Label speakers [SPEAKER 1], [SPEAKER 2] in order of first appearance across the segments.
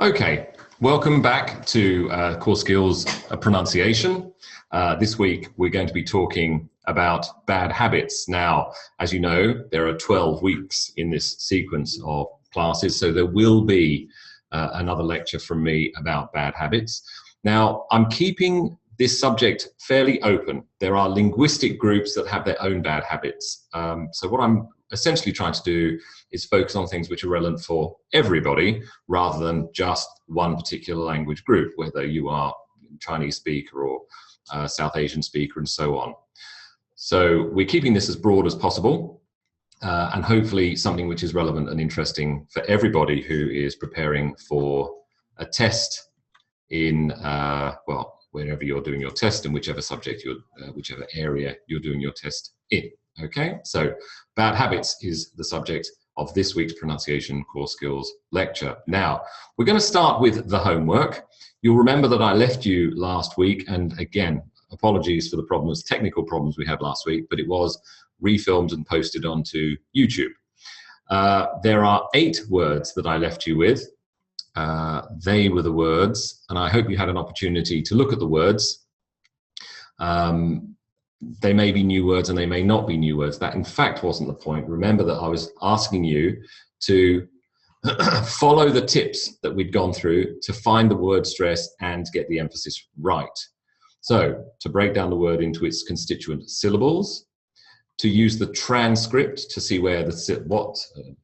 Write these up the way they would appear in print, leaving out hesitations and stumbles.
[SPEAKER 1] Okay, welcome back to Core Skills Pronunciation. This week we're going to be talking about bad habits. Now, as you know, there are 12 weeks in this sequence of classes, so there will be another lecture from me about bad habits. Now, I'm keeping this subject fairly open. There are linguistic groups that have their own bad habits. So what I'm essentially trying to do is focus on things which are relevant for everybody rather than just one particular language group, whether you are Chinese speaker or South Asian speaker and so on. So we're keeping this as broad as possible and hopefully something which is relevant and interesting for everybody who is preparing for a test in, well, wherever you're doing your test and whichever subject, whichever area you're doing your test in. Okay, so bad habits is the subject of this week's pronunciation core skills lecture. Now, we're going to start with the homework. You'll remember that I left you last week, and again, apologies for the problems, technical problems we had last week, but it was refilmed and posted onto YouTube. There are 8 words that I left you with. They were the words, and I hope you had an opportunity to look at the words. They may be new words and they may not be new words. That in fact wasn't the point. Remember that I was asking you to follow the tips that we'd gone through to find the word stress and get the emphasis right. So to break down the word into its constituent syllables, to use the transcript to see where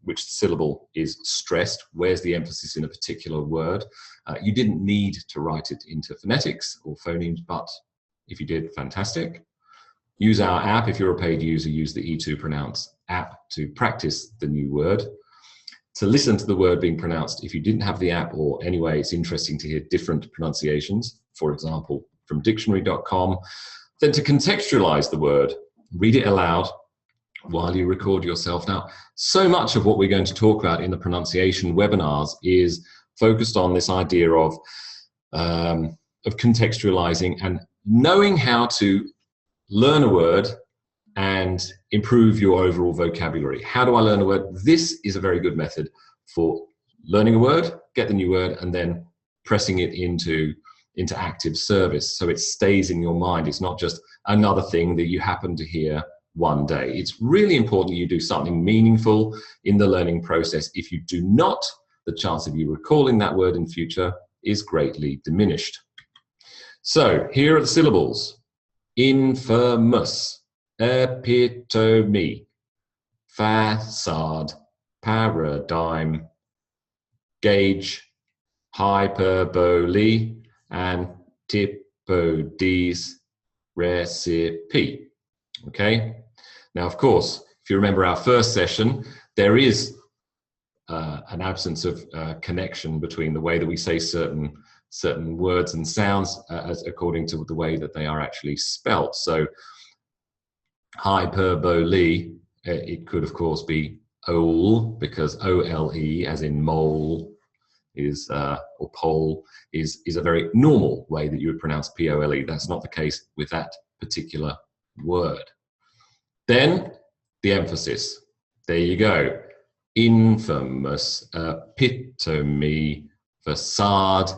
[SPEAKER 1] which syllable is stressed, where's the emphasis in a particular word. You didn't need to write it into phonetics or phonemes, but if you did, fantastic. Use our app. If you're a paid user, use the E2Pronounce app to practice the new word. To listen to the word being pronounced, if you didn't have the app, or anyway, it's interesting to hear different pronunciations, for example, from dictionary.com. Then to contextualize the word, read it aloud while you record yourself. Now, so much of what we're going to talk about in the pronunciation webinars is focused on this idea of contextualizing and knowing how to learn a word and improve your overall vocabulary. How do I learn a word? This is a very good method for learning a word, get the new word, and then pressing it into active service so it stays in your mind. It's not just another thing that you happen to hear one day. It's really important you do something meaningful in the learning process. If you do not, the chance of you recalling that word in future is greatly diminished. So here are the syllables. Infamous, epitome, facade, paradigm, gauge, hyperbole, antipodes, recipe. Okay? Now, of course, if you remember our first session, there is an absence of connection between the way that we say certain words and sounds according to the way that they are actually spelt. So hyperbole, it could of course be ole, because O-L-E as in mole is, or pole is a very normal way that you would pronounce P-O-L-E. That's not the case with that particular word. Then the emphasis. There you go. Infamous, epitome, facade,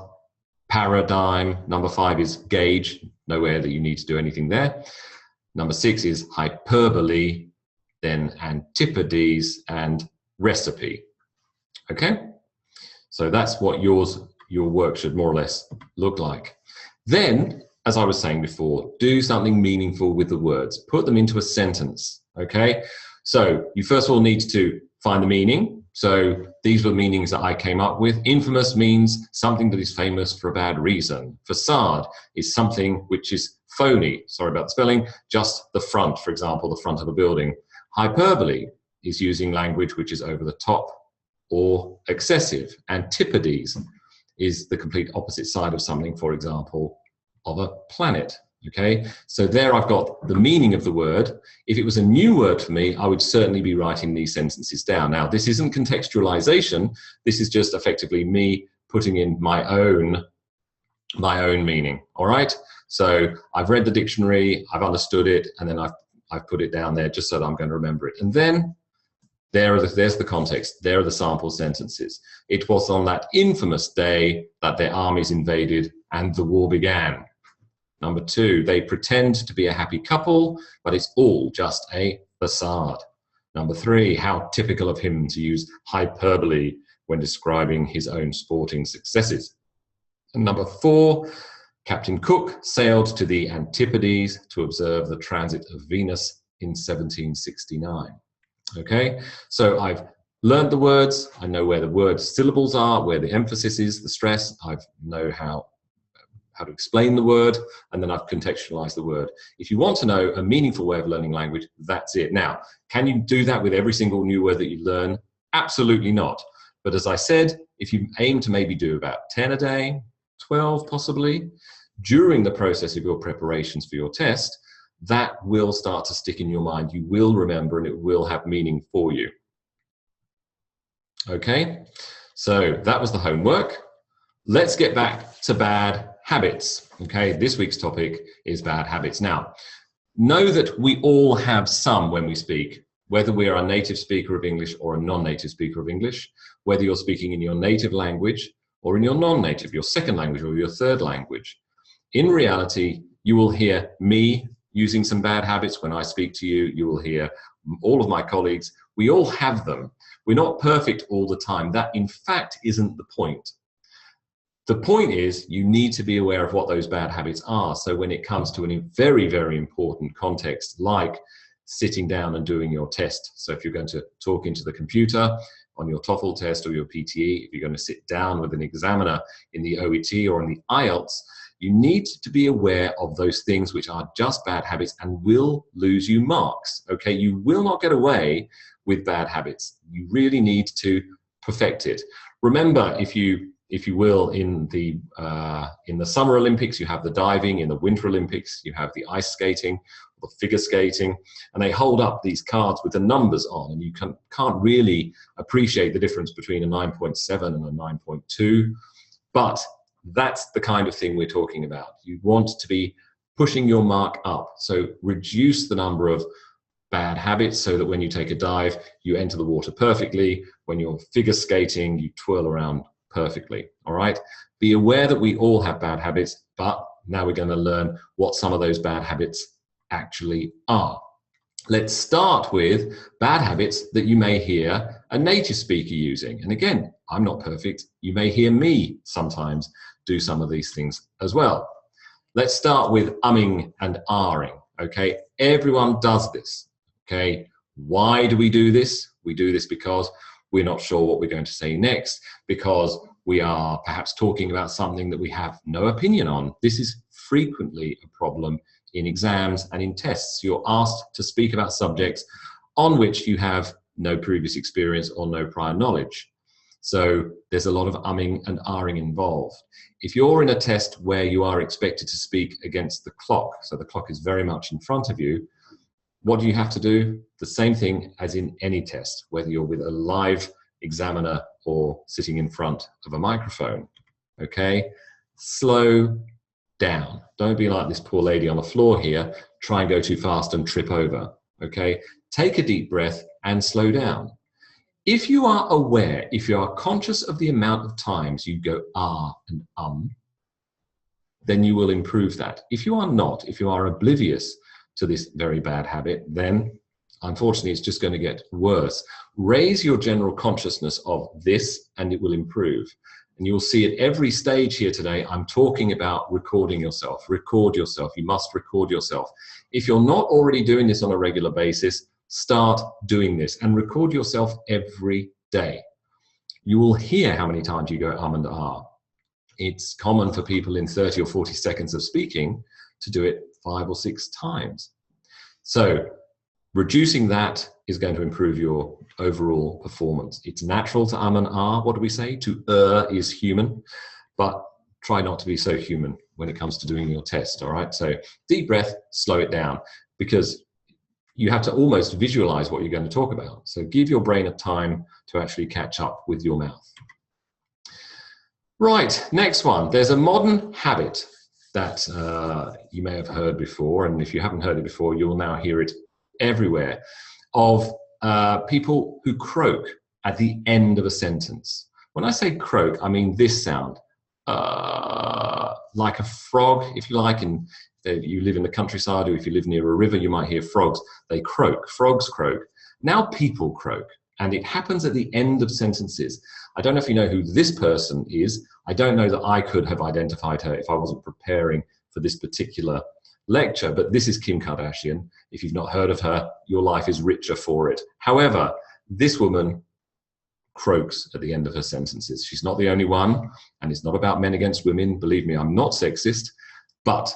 [SPEAKER 1] paradigm. Number 5 is gauge, nowhere that you need to do anything there. Number 6 is hyperbole, then antipodes and recipe. Okay, so that's what your work should more or less look like. Then, as I was saying before, do something meaningful with the words. Put them into a sentence. Okay, so you first of all need to find the meaning. So these were meanings that I came up with. Infamous means something that is famous for a bad reason. Facade is something which is phony, sorry about the spelling, just the front, for example, the front of a building. Hyperbole is using language which is over the top or excessive. Antipodes is the complete opposite side of something, for example, of a planet. Okay, so there I've got the meaning of the word. If it was a new word for me, I would certainly be writing these sentences down. Now, this isn't contextualization. This is just effectively me putting in my own meaning. All right, so I've read the dictionary, I've understood it, and then I've put it down there just so that I'm going to remember it. And then There's the context. There are the sample sentences. It was on that infamous day that their armies invaded and the war began. Number 2, they pretend to be a happy couple, but it's all just a facade. Number 3, how typical of him to use hyperbole when describing his own sporting successes. And number 4, Captain Cook sailed to the Antipodes to observe the transit of Venus in 1769. Okay, so I've learned the words, I know where the word syllables are, where the emphasis is, the stress, I know how to explain the word, and then I've contextualized the word. If you want to know a meaningful way of learning language, that's it. Now, can you do that with every single new word that you learn? Absolutely not. But as I said, if you aim to maybe do about 10 a day, 12 possibly, during the process of your preparations for your test, that will start to stick in your mind. You will remember and it will have meaning for you. Okay, so that was the homework. Let's get back to bad habits. Okay, this week's topic is bad habits. Now, know that we all have some when we speak, whether we are a native speaker of English or a non-native speaker of English, whether you're speaking in your native language or in your non-native, your second language or your third language. In reality, you will hear me using some bad habits when I speak to you. You will hear all of my colleagues. We all have them. We're not perfect all the time. That, in fact, isn't the point. The point is you need to be aware of what those bad habits are. So when it comes to a very, very important context like sitting down and doing your test. So if you're going to talk into the computer on your TOEFL test or your PTE, if you're going to sit down with an examiner in the OET or in the IELTS, you need to be aware of those things which are just bad habits and will lose you marks. Okay, you will not get away with bad habits. You really need to perfect it. Remember, if you will, in the Summer Olympics, you have the diving. In the Winter Olympics, you have the ice skating, the figure skating, and they hold up these cards with the numbers on, and you can't really appreciate the difference between a 9.7 and a 9.2, but that's the kind of thing we're talking about. You want to be pushing your mark up, so reduce the number of bad habits so that when you take a dive, you enter the water perfectly. When you're figure skating, you twirl around perfectly. All right, be aware that we all have bad habits, but now we're going to learn what some of those bad habits actually are. Let's start with bad habits that you may hear a native speaker using. And again, I'm not perfect. You may hear me sometimes do some of these things as well. Let's start with umming and ahhing. Okay, everyone does this. Okay, why do we do this? We do this because we're not sure what we're going to say next, because we are perhaps talking about something that we have no opinion on. This is frequently a problem in exams and in tests. You're asked to speak about subjects on which you have no previous experience or no prior knowledge. So there's a lot of umming and ahhing involved. If you're in a test where you are expected to speak against the clock, so the clock is very much in front of you, what do you have to do? The same thing as in any test, whether you're with a live examiner or sitting in front of a microphone. Okay, slow down. Don't be like this poor lady on the floor here, try and go too fast and trip over. Okay, take a deep breath and slow down. If you are aware, if you are conscious of the amount of times you go ah and then you will improve that. If you are not, if you are oblivious to this very bad habit, then unfortunately it's just going to get worse. Raise your general consciousness of this and it will improve. And you'll see at every stage here today, I'm talking about recording yourself. Record yourself. You must record yourself. If you're not already doing this on a regular basis, start doing this and record yourself every day. You will hear how many times you go and ah. It's common for people in 30 or 40 seconds of speaking to do it 5 or 6 times. So reducing that is going to improve your overall performance. It's natural to and ah. What do we say? To err is human, but try not to be so human when it comes to doing your test, all right? So deep breath, slow it down, because you have to almost visualize what you're going to talk about. So give your brain a time to actually catch up with your mouth. Right, next one. There's a modern habit that you may have heard before, and if you haven't heard it before, you'll now hear it everywhere, of people who croak at the end of a sentence. When I say croak, I mean this sound, like a frog, if you like. And if you live in the countryside, or if you live near a river, you might hear frogs. They croak. Frogs croak. Now people croak, and it happens at the end of sentences. I don't know if you know who this person is. I don't know that I could have identified her if I wasn't preparing for this particular lecture, but this is Kim Kardashian. If you've not heard of her, your life is richer for it. However, this woman croaks at the end of her sentences. She's not the only one, and it's not about men against women. Believe me, I'm not sexist, but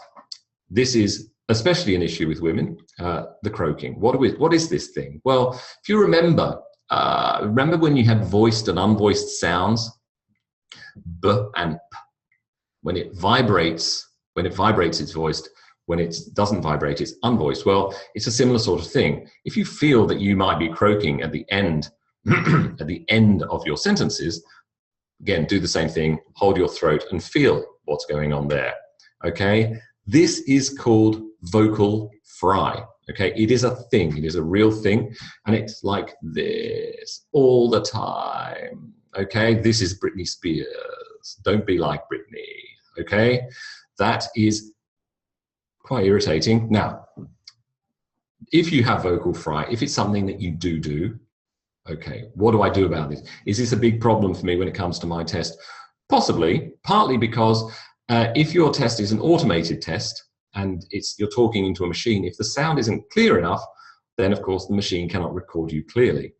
[SPEAKER 1] this is especially an issue with women, the croaking. What is this thing? Well, if you remember when you had voiced and unvoiced sounds, b and p. When it vibrates, it's voiced. When it doesn't vibrate, it's unvoiced. Well, it's a similar sort of thing. If you feel that you might be croaking at the end, at the end of your sentences, again, do the same thing. Hold your throat and feel what's going on there. Okay, this is called vocal fry. Okay, it is a thing. It is a real thing, and it's like this all the time. Okay, this is Britney Spears. Don't be like Britney. Okay, that is quite irritating. Now, if you have vocal fry, if it's something that you do, okay, what do I do about this? Is this a big problem for me when it comes to my test? Possibly, partly because if your test is an automated test and you're talking into a machine, if the sound isn't clear enough, then of course the machine cannot record you clearly.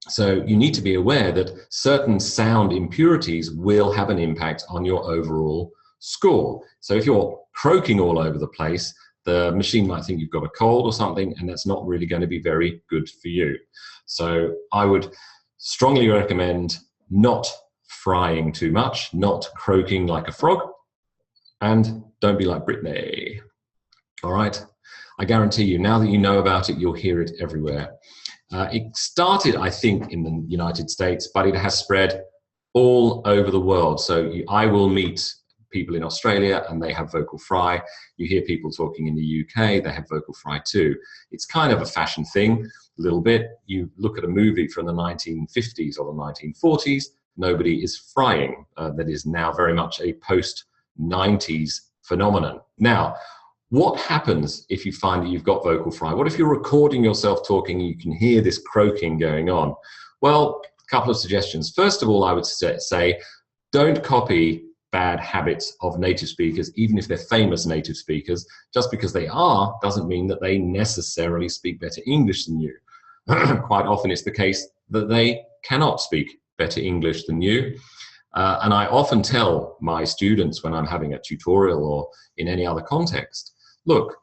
[SPEAKER 1] So you need to be aware that certain sound impurities will have an impact on your overall score. So if you're croaking all over the place, the machine might think you've got a cold or something, and that's not really going to be very good for you. So I would strongly recommend not frying too much, not croaking like a frog, and don't be like Britney. All right? I guarantee you, now that you know about it, you'll hear it everywhere. It started, I think, in the United States, but it has spread all over the world. So I will meet people in Australia and they have vocal fry. You hear people talking in the UK, they have vocal fry too. It's kind of a fashion thing, a little bit. You look at a movie from the 1950s or the 1940s, nobody is frying. That is now very much a post-90s phenomenon. Now, what happens if you find that you've got vocal fry? What if you're recording yourself talking and you can hear this croaking going on? Well, a couple of suggestions. First of all, I would say don't copy bad habits of native speakers, even if they're famous native speakers. Just because they are doesn't mean that they necessarily speak better English than you. Quite often it's the case that they cannot speak better English than you. And I often tell my students when I'm having a tutorial or in any other context, look,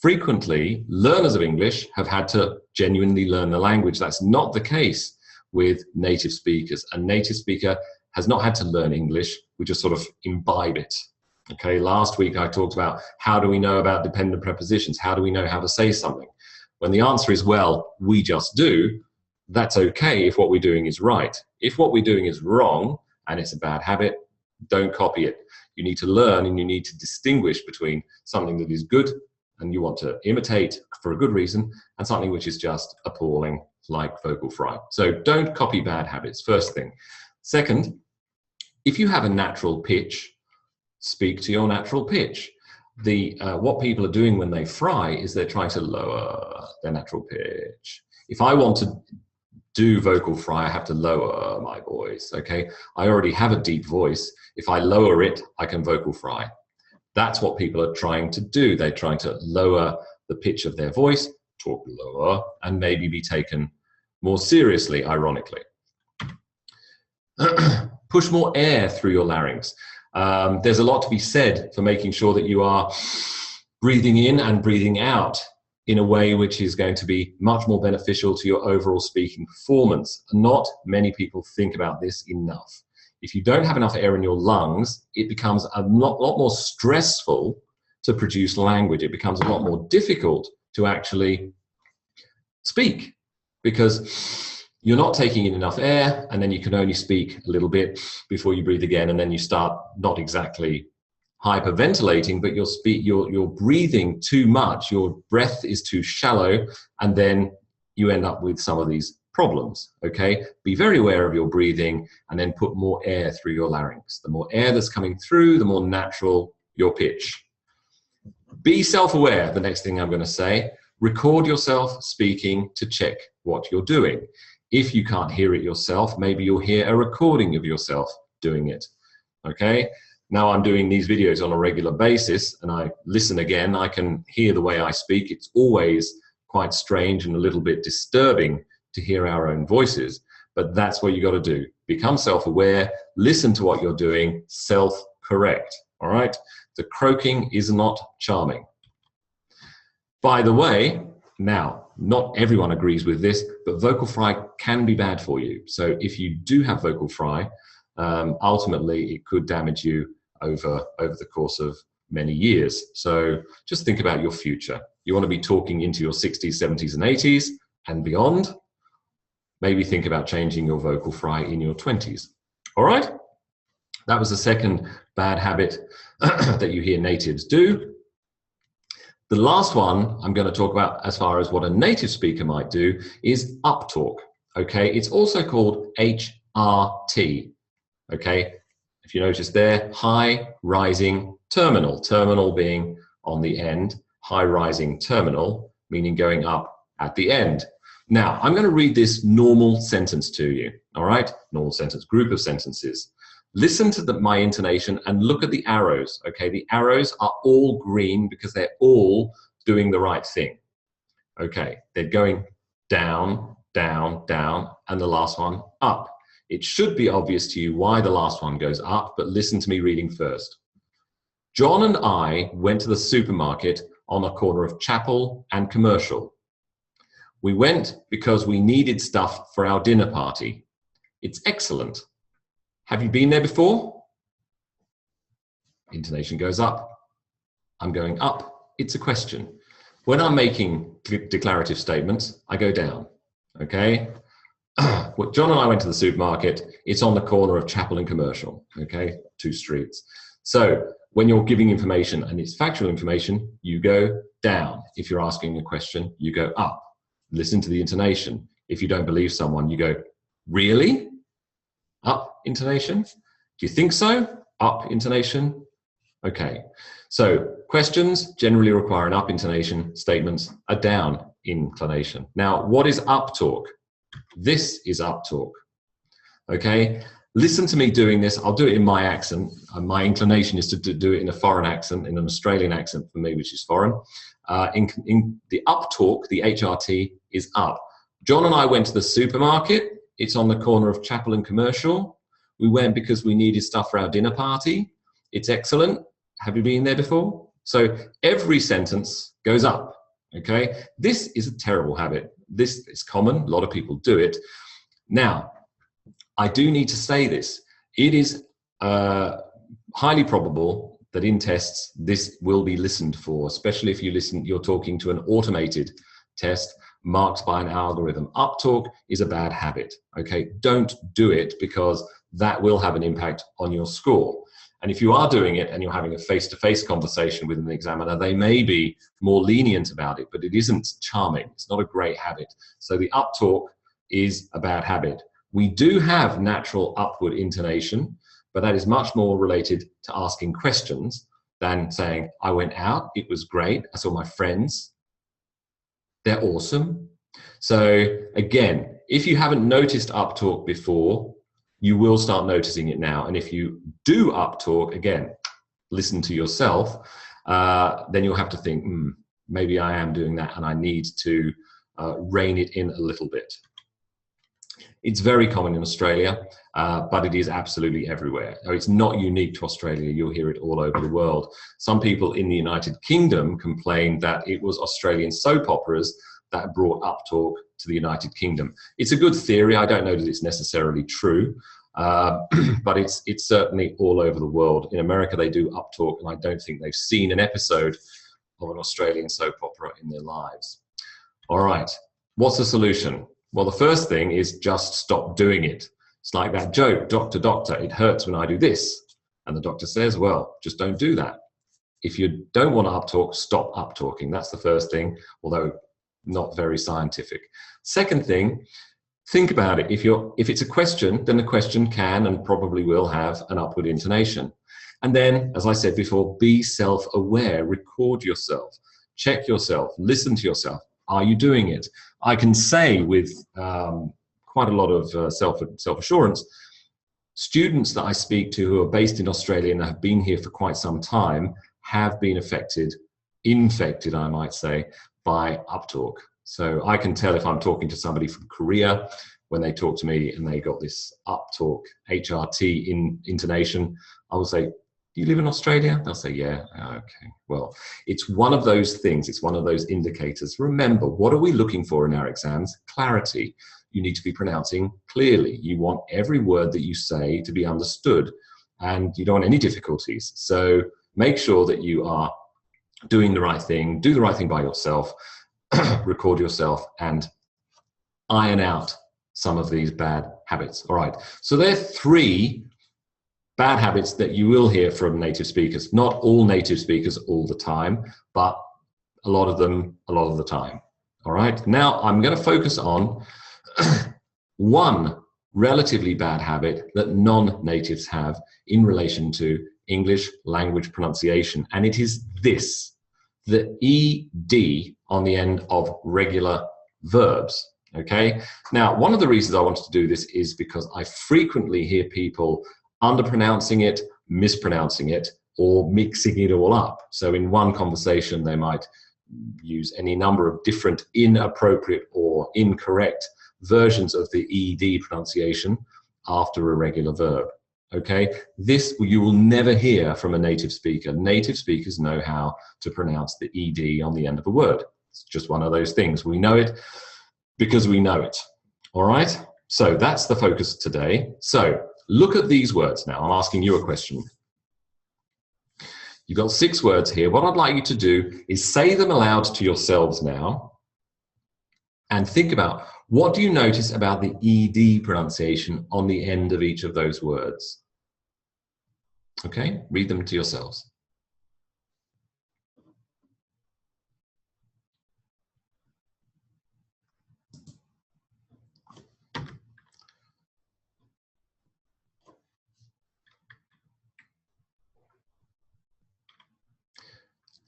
[SPEAKER 1] frequently learners of English have had to genuinely learn the language. That's not the case with native speakers. A native speaker has not had to learn English, we just sort of imbibe it. Okay, last week I talked about how do we know about dependent prepositions? How do we know how to say something? When the answer is, well, we just do, that's okay if what we're doing is right. If what we're doing is wrong and it's a bad habit, don't copy it. You need to learn and you need to distinguish between something that is good and you want to imitate for a good reason and something which is just appalling, like vocal fry. So don't copy bad habits, first thing. Second, if you have a natural pitch, speak to your natural pitch. What people are doing when they fry is they're trying to lower their natural pitch. If I want to do vocal fry, I have to lower my voice, okay? I already have a deep voice. If I lower it, I can vocal fry. That's what people are trying to do. They're trying to lower the pitch of their voice, talk lower, and maybe be taken more seriously, ironically. Push more air through your larynx. There's a lot to be said for making sure that you are breathing in and breathing out in a way which is going to be much more beneficial to your overall speaking performance. Not many people think about this enough. If you don't have enough air in your lungs, it becomes a lot more stressful to produce language. It becomes a lot more difficult to actually speak because you're not taking in enough air, and then you can only speak a little bit before you breathe again, and then you start not exactly hyperventilating, but you're breathing too much, your breath is too shallow, and then you end up with some of these problems, okay? Be very aware of your breathing and then put more air through your larynx. The more air that's coming through, the more natural your pitch. Be self-aware, the next thing I'm going to say. Record yourself speaking to check what you're doing. If you can't hear it yourself, maybe you'll hear a recording of yourself doing it, okay? Now I'm doing these videos on a regular basis and I listen again, I can hear the way I speak. It's always quite strange and a little bit disturbing to hear our own voices, but that's what you got to do. Become self-aware, listen to what you're doing, self-correct, all right? The croaking is not charming. By the way, now, not everyone agrees with this, but vocal fry can be bad for you. So if you do have vocal fry, ultimately it could damage you over the course of many years. So just think about your future. You want to be talking into your 60s, 70s, and 80s and beyond. Maybe think about changing your vocal fry in your 20s. All right? That was the second bad habit that you hear natives do. The last one I'm going to talk about as far as what a native speaker might do is uptalk. Okay, it's also called HRT. Okay, if you notice there, high rising terminal. Terminal being on the end, high rising terminal, meaning going up at the end. Now, I'm going to read this normal sentence to you. All right, normal sentence, group of sentences. Listen to my intonation and look at the arrows, okay? The arrows are all green because they're all doing the right thing, okay? They're going down, down, down, and the last one up. It should be obvious to you why the last one goes up, but listen to me reading first. John and I went to the supermarket on the corner of Chapel and Commercial. We went because we needed stuff for our dinner party. It's excellent. Have you been there before? Intonation goes up. I'm going up. It's a question. When I'm making declarative statements, I go down, okay? Well, John and I went to the supermarket. It's on the corner of Chapel and Commercial, okay? 2 streets. So when you're giving information and it's factual information, you go down. If you're asking a question, you go up. Listen to the intonation. If you don't believe someone, you go, really? Up intonation. Do you think so? Up intonation. Okay. So questions generally require an up intonation. Statements a down inclination. Now, what is up talk? This is up talk. Okay. Listen to me doing this. I'll do it in my accent. My inclination is to do it in a foreign accent, in an Australian accent for me, which is foreign. In the up talk, the HRT is up. John and I went to the supermarket. It's on the corner of Chapel and Commercial. We went because we needed stuff for our dinner party. It's excellent. Have you been there before? So every sentence goes up, okay? This is a terrible habit. This is common. A lot of people do it. Now, I do need to say this. It is highly probable that in tests, this will be listened for, especially if you're talking to an automated test marked by an algorithm. Uptalk is a bad habit, okay? Don't do it because that will have an impact on your score. And if you are doing it and you're having a face-to-face conversation with an examiner, they may be more lenient about it, but it isn't charming. It's not a great habit. So the uptalk is a bad habit. We do have natural upward intonation, but that is much more related to asking questions than saying, I went out, it was great, I saw my friends, they're awesome. So again, if you haven't noticed uptalk before, you will start noticing it now. And if you do uptalk, again, listen to yourself, then you'll have to think, maybe I am doing that and I need to rein it in a little bit. It's very common in Australia, but it is absolutely everywhere. It's not unique to Australia. You'll hear it all over the world. Some people in the United Kingdom complained that it was Australian soap operas that brought uptalk to the United Kingdom. It's a good theory. I don't know that it's necessarily true, but it's certainly all over the world. In America, they do uptalk, and I don't think they've seen an episode of an Australian soap opera in their lives. All right, what's the solution? Well, the first thing is just stop doing it. It's like that joke, doctor, doctor, it hurts when I do this. And the doctor says, well, just don't do that. If you don't want to uptalk, stop uptalking. That's the first thing, although not very scientific. Second thing, think about it. If it's a question, then the question can and probably will have an upward intonation. And then, as I said before, be self-aware, record yourself, check yourself, listen to yourself. Are you doing it? I can say with quite a lot of self-assurance, students that I speak to who are based in Australia and have been here for quite some time have been infected, I might say, by uptalk. So I can tell if I'm talking to somebody from Korea when they talk to me and they got this uptalk, HRT intonation. I will say, do you live in Australia? They'll say, yeah. Okay. Well, it's one of those things. It's one of those indicators. Remember, what are we looking for in our exams? Clarity. You need to be pronouncing clearly. You want every word that you say to be understood, and you don't want any difficulties. So make sure that you are doing the right thing, do the right thing by yourself, record yourself, and iron out some of these bad habits. All right. So there are 3 bad habits that you will hear from native speakers. Not all native speakers all the time, but a lot of them a lot of the time. All right. Now I'm going to focus on one relatively bad habit that non-natives have in relation to English language pronunciation, and it is this: the ED on the end of regular verbs. Okay. Now, one of the reasons I wanted to do this is because I frequently hear people underpronouncing it, mispronouncing it, or mixing it all up. So in one conversation, they might use any number of different inappropriate or incorrect versions of the ED pronunciation after a regular verb. Okay, this you will never hear from a native speaker. Native speakers know how to pronounce the ED on the end of a word. It's just one of those things. We know it because we know it. All right, so that's the focus today. So look at these words now. I'm asking you a question. You've got 6 words here. What I'd like you to do is say them aloud to yourselves now and think about, what do you notice about the ED pronunciation on the end of each of those words? Okay, read them to yourselves.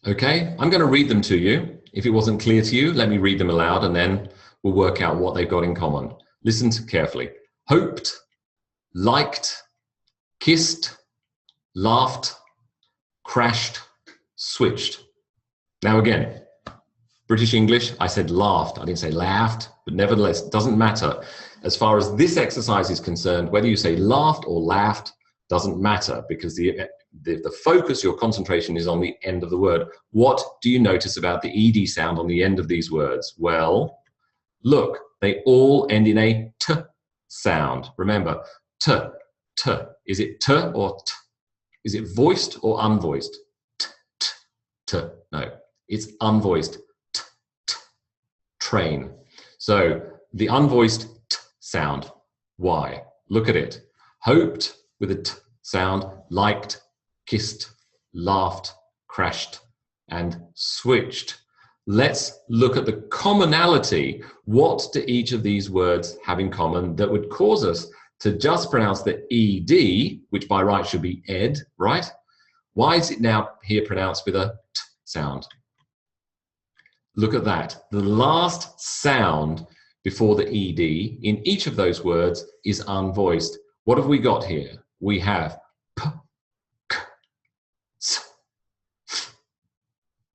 [SPEAKER 1] Okay, I'm going to read them to you. If it wasn't clear to you, let me read them aloud and then we'll work out what they've got in common. Listen carefully. Hoped, liked, kissed, laughed, crashed, switched. Now again, British English, I said laughed. I didn't say laughed, but nevertheless, it doesn't matter. As far as this exercise is concerned, whether you say laughed or laughed doesn't matter, because the focus, your concentration is on the end of the word. What do you notice about the ED sound on the end of these words? Well, look, they all end in a T sound. Remember, T, T. Is it T or T? Is it voiced or unvoiced? T, T, T. No, it's unvoiced. T, T. Train. So the unvoiced T sound. Why? Look at it. Hoped with a T sound, liked, kissed, laughed, crashed, and switched. Let's look at the commonality. What do each of these words have in common that would cause us to just pronounce the ED, which by right should be ed, right? Why is it now here pronounced with a T sound? Look at that. The last sound before the ED in each of those words is unvoiced. What have we got here? We have P, K, S, F,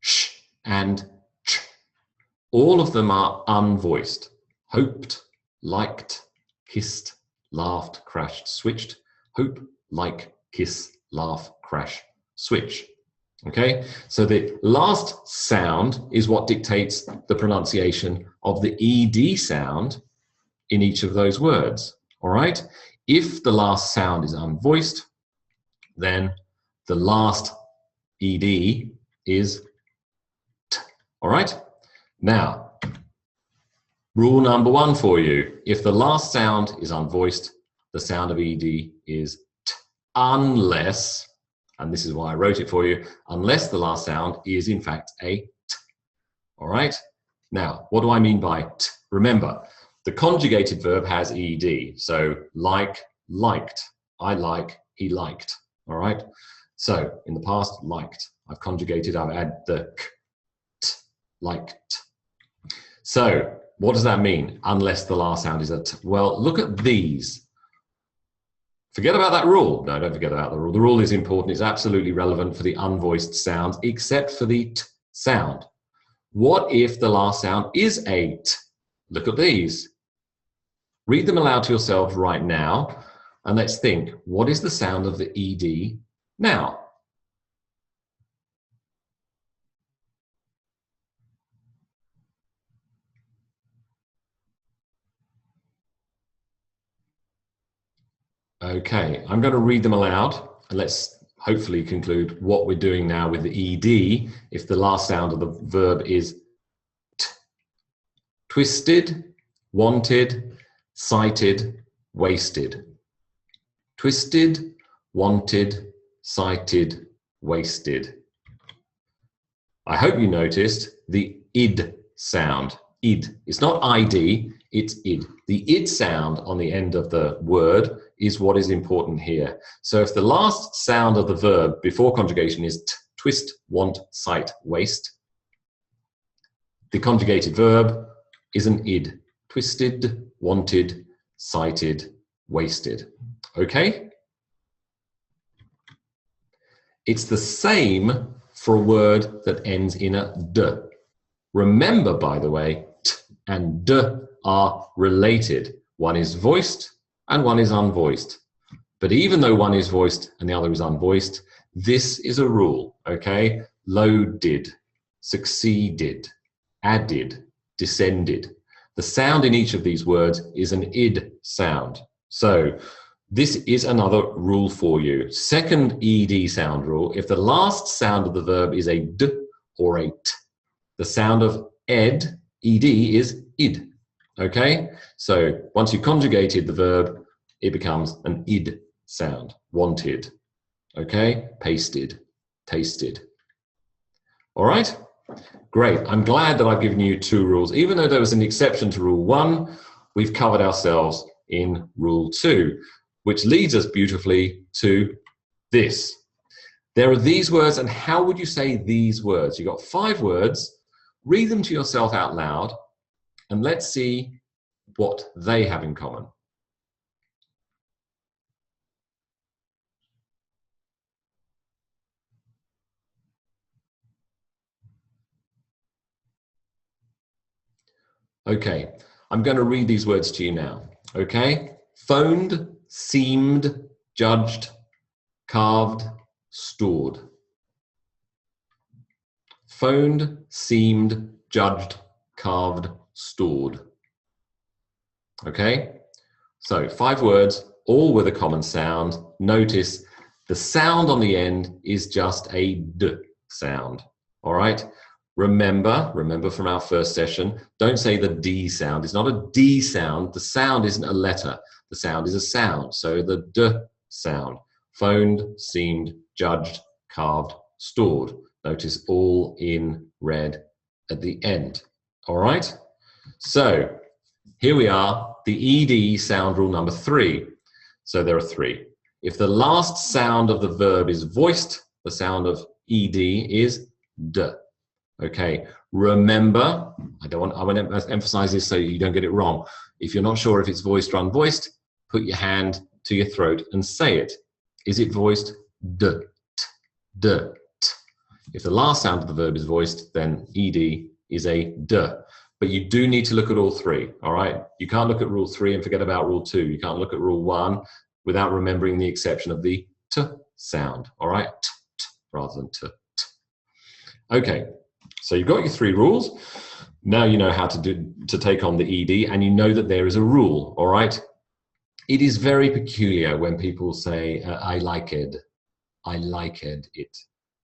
[SPEAKER 1] Sh, and Ch. All of them are unvoiced. Hoped, liked, kissed, laughed, crashed, switched. Hope, like, kiss, laugh, crash, switch. Okay, so the last sound is what dictates the pronunciation of the ED sound in each of those words. All right, if the last sound is unvoiced, then the last ED is T. All right, now rule number 1 for you. If the last sound is unvoiced, the sound of ED is T, unless, and this is why I wrote it for you, unless the last sound is in fact a T. All right, Now, what do I mean by t? Remember, the conjugated verb has ed. So like, liked. I like, he liked. All right? So in the past, liked. I've conjugated, I've added the k, t, liked. So what does that mean? Unless the last sound is a t. Well, look at these. Forget about that rule. No, don't forget about the rule. The rule is important. It's absolutely relevant for the unvoiced sounds, except for the t sound. What if the last sound is a t? Look at these. Read them aloud to yourself right now, and let's think, what is the sound of the ed now? Okay, I'm going to read them aloud, and let's hopefully conclude what we're doing now with the ed if the last sound of the verb is t. Twisted, wanted, cited, wasted. Twisted, wanted, cited, wasted. I hope you noticed the id sound. Id. It's not ID, it's id. The id sound on the end of the word is what is important here. So if the last sound of the verb before conjugation is t, twist, want, cite, waste, the conjugated verb is an id. Twisted, wanted, cited, wasted. Okay? It's the same for a word that ends in a d. Remember, by the way, t and d are related. One is voiced and one is unvoiced. But even though one is voiced and the other is unvoiced, this is a rule, okay? Loaded, succeeded, added, descended. The sound in each of these words is an id sound. So this is another rule for you. Second ed sound rule, if the last sound of the verb is a d or a t, the sound of ed is id. Okay? So once you've conjugated the verb, it becomes an id sound. Wanted. Okay? Pasted. Tasted. All right? Great. I'm glad that I've given you 2 rules. Even though there was an exception to rule 1, we've covered ourselves in rule 2, which leads us beautifully to this. There are these words, and how would you say these words? You've got 5 words. Read them to yourself out loud, and let's see what they have in common. Okay, I'm going to read these words to you now. Okay? Phoned, seemed, judged, carved, stored. Phoned, seemed, judged, carved, stored. Okay? So 5 words, all with a common sound. Notice the sound on the end is just a d sound. All right? Remember from our first session, don't say the D sound. It's not a D sound. The sound isn't a letter. The sound is a sound. So the D sound. Phoned, seemed, judged, carved, stored. Notice all in red at the end. All right? So here we are, the ED sound rule number 3. So there are 3. If the last sound of the verb is voiced, the sound of ED is D. Okay, remember, I want to emphasize this so you don't get it wrong. If you're not sure if it's voiced or unvoiced, put your hand to your throat and say it. Is it voiced? D, t, d, t. If the last sound of the verb is voiced, then ed is a d. But you do need to look at all 3, all right? You can't look at rule 3 and forget about rule 2. You can't look at rule 1 without remembering the exception of the t sound, all right? T, t, rather than t, t. Okay. So you've got your 3 rules. Now you know how to take on the ED, and you know that there is a rule, all right? It is very peculiar when people say, I like it. I like it.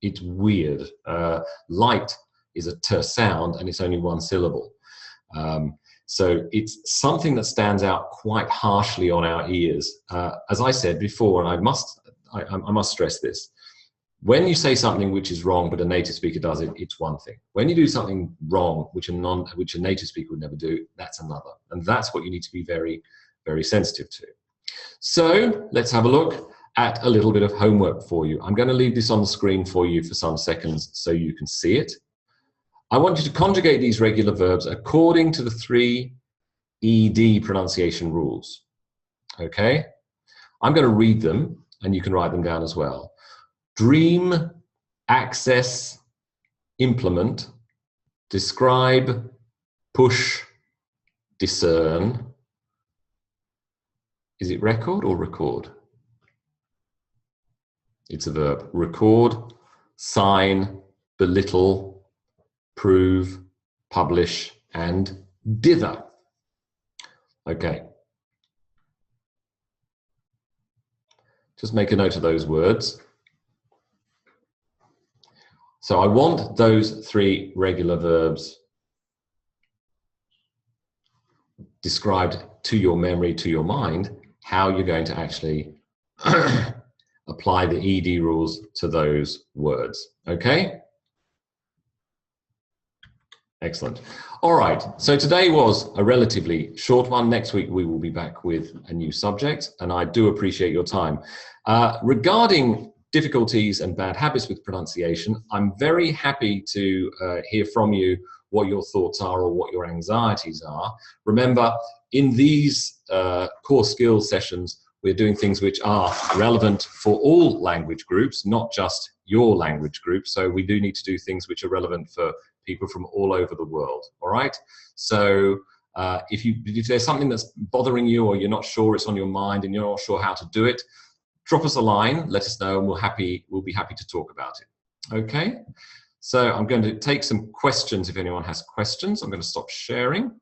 [SPEAKER 1] It's weird. Light is a t sound, and it's only 1 syllable. So it's something that stands out quite harshly on our ears. As I said before, and I must stress this, When you say something which is wrong, but a native speaker does it, it's one thing. When you do something wrong, which a native speaker would never do, that's another. And that's what you need to be very, very sensitive to. So let's have a look at a little bit of homework for you. I'm going to leave this on the screen for you for some seconds so you can see it. I want you to conjugate these regular verbs according to the 3 ED pronunciation rules. Okay? I'm going to read them, and you can write them down as well. Dream, access, implement, describe, push, discern. Is it record or record? It's a verb. Record, sign, belittle, prove, publish, and dither. Okay. Just make a note of those words. So I want those 3 regular verbs described to your memory, to your mind, how you're going to actually apply the ED rules to those words. Okay? Excellent. All right, so today was a relatively short one. Next week we will be back with a new subject, and I do appreciate your time. Regarding difficulties and bad habits with pronunciation, I'm very happy to hear from you what your thoughts are or what your anxieties are. Remember, in these core skills sessions, we're doing things which are relevant for all language groups, not just your language group. So we do need to do things which are relevant for people from all over the world, all right? So if there's something that's bothering you or you're not sure it's on your mind and you're not sure how to do it, drop us a line, let us know, and we'll be happy to talk about it, okay? So I'm going to take some questions if anyone has questions. I'm going to stop sharing.